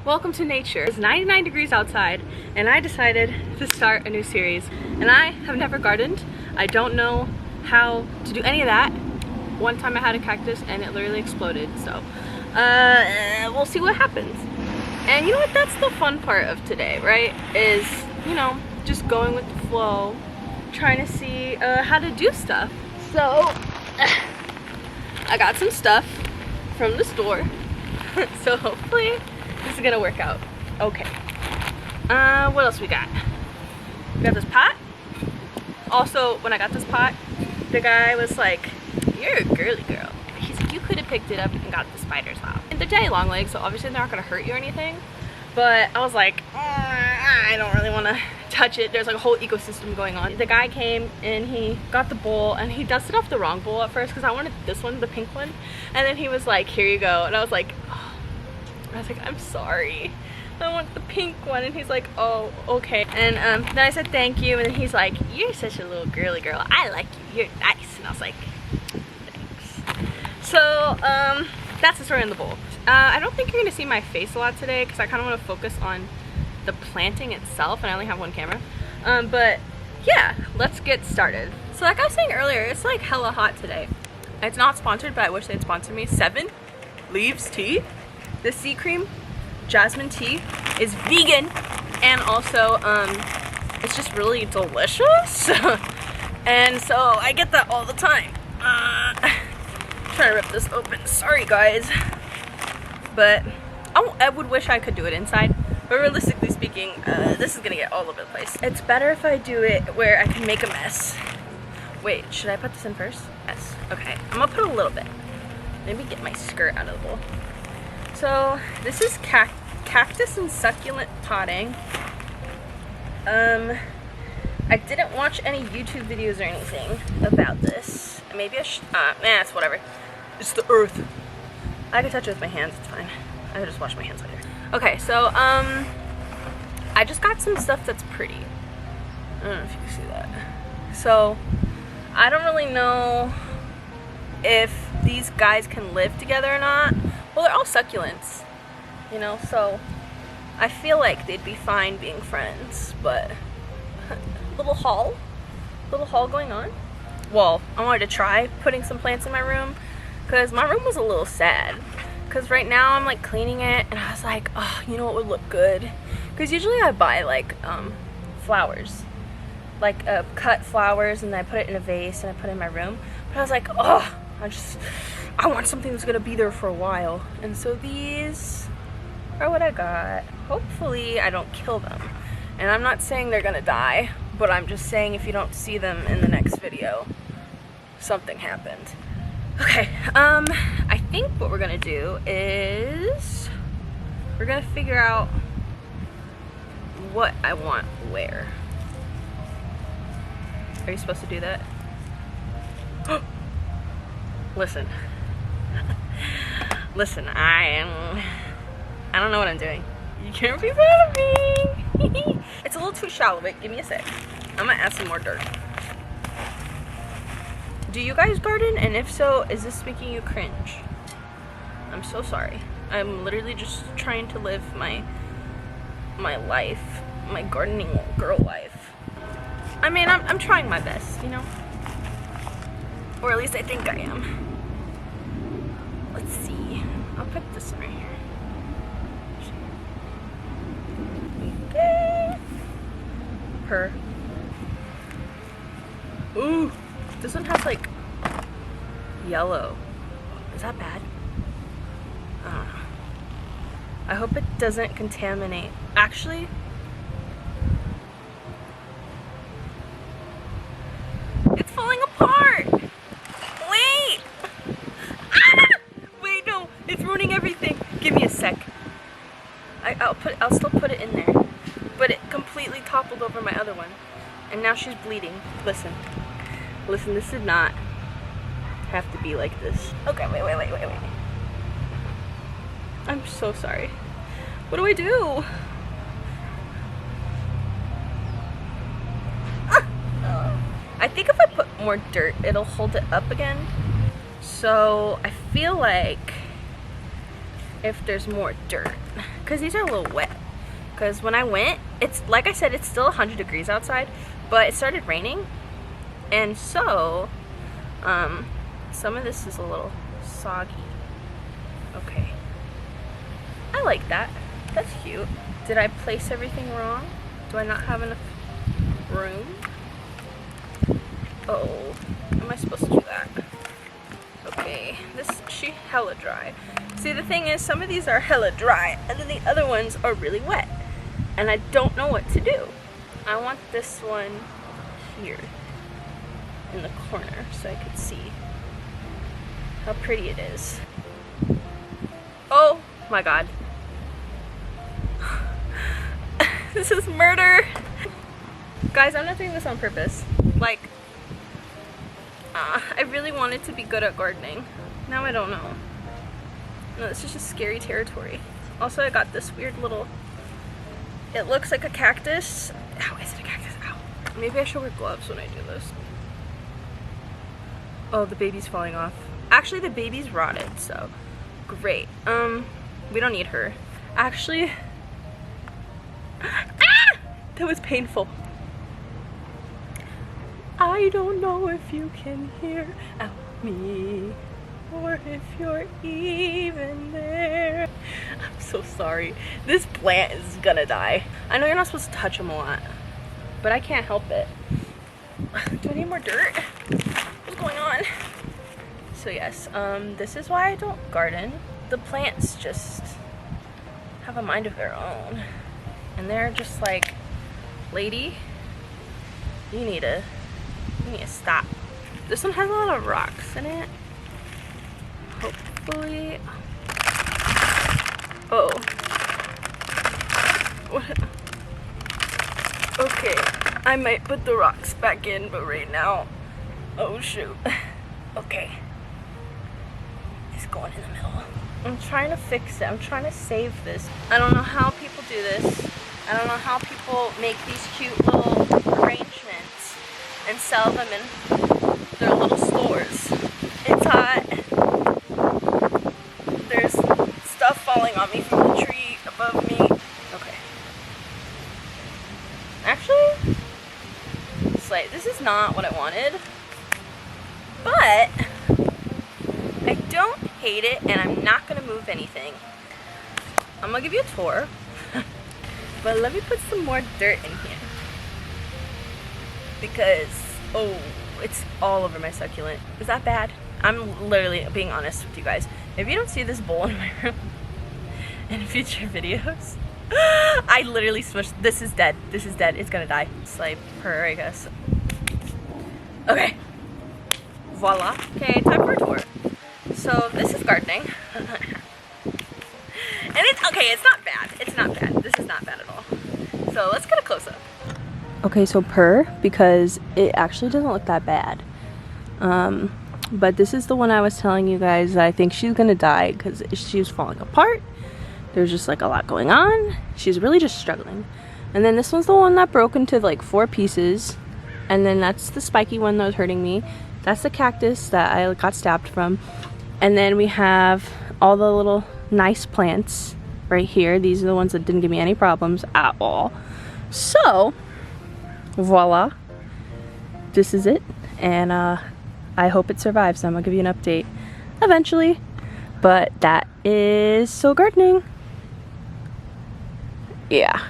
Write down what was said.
welcome to nature. It's 99 degrees outside and I decided to start a new series. And I have never gardened. I don't know how to do any of that. One time I had a cactus and it literally exploded, so we'll see what happens. And you know what, that's the fun part of today, right? Is, you know, just going with the flow, trying to see how to do stuff. So I got some stuff from the store, so hopefully this is gonna work out okay. What else we got? We got this pot. Also, when I got this pot, the guy was like, "You're a girly girl." He's like, "You could have picked it up and got the spiders out." And they're daddy long legs, so obviously they're not gonna hurt you or anything. But I was like, I don't really want to touch it. There's like a whole ecosystem going on. The guy came and he got the bowl and he dusted off the wrong bowl at first because I wanted this one, the pink one. And then he was like, "Here you go." And I was like, oh. I was like, "I'm sorry, I want the pink one." And he's like, "Oh, okay." And then I said thank you, and then he's like, "You're such a little girly girl. I like you. You're nice." And I was like, thanks. So that's the story in the bowl. I don't think you're gonna see my face a lot today because I kind of want to focus on the planting itself, and I only have one camera. But yeah, let's get started. So like I was saying earlier, it's like hella hot today. It's not sponsored, but I wish they'd sponsor me. 7 Leaves Tea. The sea cream jasmine tea is vegan, and also it's just really delicious. And so I get that all the time. Trying to rip this open, sorry guys. But I would wish I could do it inside, but realistically speaking, this is gonna get all over the place. It's better if I do it where I can make a mess. Wait, should I put this in first? Yes. Okay, I'm gonna put a little bit. Maybe get my skirt out of the bowl. So this is cactus and succulent potting. I didn't watch any YouTube videos or anything about this. Maybe I should, it's whatever. It's the earth. I can touch it with my hands, it's fine. I can just wash my hands later. Okay, so I just got some stuff that's pretty. I don't know if you can see that. So I don't really know if these guys can live together or not. Well, they're all succulents, you know, so I feel like they'd be fine being friends, but little haul going on. Well, I wanted to try putting some plants in my room because my room was a little sad. Because right now I'm like cleaning it and I was like, oh, you know what would look good? Because usually I buy like flowers, like cut flowers, and then I put it in a vase and I put it in my room. But I was like, oh, I want something that's gonna be there for a while. And so these are what I got. Hopefully I don't kill them. And I'm not saying they're gonna die, but I'm just saying if you don't see them in the next video, something happened. Okay, I think what we're gonna do is we're gonna figure out what I want where. Are you supposed to do that? Listen. Listen, I don't know what I'm doing. You can't be mad at me. It's a little too shallow, but give me a sec. I'm gonna add some more dirt. Do you guys garden? And if so, is this making you cringe? I'm so sorry. I'm literally just trying to live my life, my gardening girl life. I mean, I'm trying my best, you know? Or at least I think I am. Let's see. I'll put this one right here. Okay. Her. Ooh, this one has like yellow. Is that bad? I don't know. I hope it doesn't contaminate. Actually, it's falling apart. Wait. Ah! Wait, no, it's ruining everything. Give me a sec. I'll still put it in there, but it completely toppled over my other one, and now she's bleeding. Listen, this did not have to be like this. Okay, wait. I'm so sorry. What do I do? I think if I put more dirt, it'll hold it up again. So I feel like if there's more dirt, because these are a little wet. Because when I went, it's like I said, it's still 100 degrees outside, but it started raining, and so some of this is a little soggy. Okay, I like that. That's cute. Did I place everything wrong? Do I not have enough room? Oh, am I supposed to do that? Okay, she hella dry. See, the thing is, some of these are hella dry, and then the other ones are really wet, and I don't know what to do. I want this one here in the corner so I could see how pretty it is. Oh my god. This is murder. Guys, I'm not doing this on purpose. Like, I really wanted to be good at gardening. Now I don't know. No, this is just scary territory. Also, I got this weird little, it looks like a cactus. Ow, is it a cactus? Ow. Maybe I should wear gloves when I do this. Oh, the baby's falling off. Actually, the baby's rotted, so great. We don't need her. Actually, that was painful. I don't know if you can hear me, or if you're even there. I'm so sorry. This plant is gonna die. I know you're not supposed to touch them a lot, but I can't help it. Do I need more dirt? What's going on? So yes, this is why I don't garden. The plants just have a mind of their own, and they're just like, lady, you need to stop. This one has a lot of rocks in it. Hopefully. Oh. What? Okay, I might put the rocks back in, but right now, oh shoot. Okay. It's going in the middle. I'm trying to fix it. I'm trying to save this. I don't know how people do this. I don't know how people make these cute little arrangements and sell them in their little stores. It's hot. There's stuff falling on me from the tree above me. Okay. Actually, it's like, this is not what I wanted, but I don't hate it, and I'm not gonna move anything. I'm gonna give you a tour, but let me put some more dirt in here, because, oh, it's all over my succulent. Is that bad? I'm literally being honest with you guys. If you don't see this bowl in my room in future videos, I literally smushed. This is dead. This is dead. It's gonna die. It's like her, I guess. Okay. Voila. Okay, time for a tour. So this is gardening. And it's okay, it's not bad. It's not bad. This is not bad at all. So let's get a close-up. Okay, so because it actually doesn't look that bad. But this is the one I was telling you guys that I think she's gonna die because she's falling apart. There's just like a lot going on. She's really just struggling. And then this one's the one that broke into like 4 pieces. And then that's the spiky one that was hurting me. That's the cactus that I got stabbed from. And then we have all the little nice plants right here. These are the ones that didn't give me any problems at all. So, voila. This is it. And I hope it survives. I'm gonna give you an update eventually. But that is so gardening. Yeah.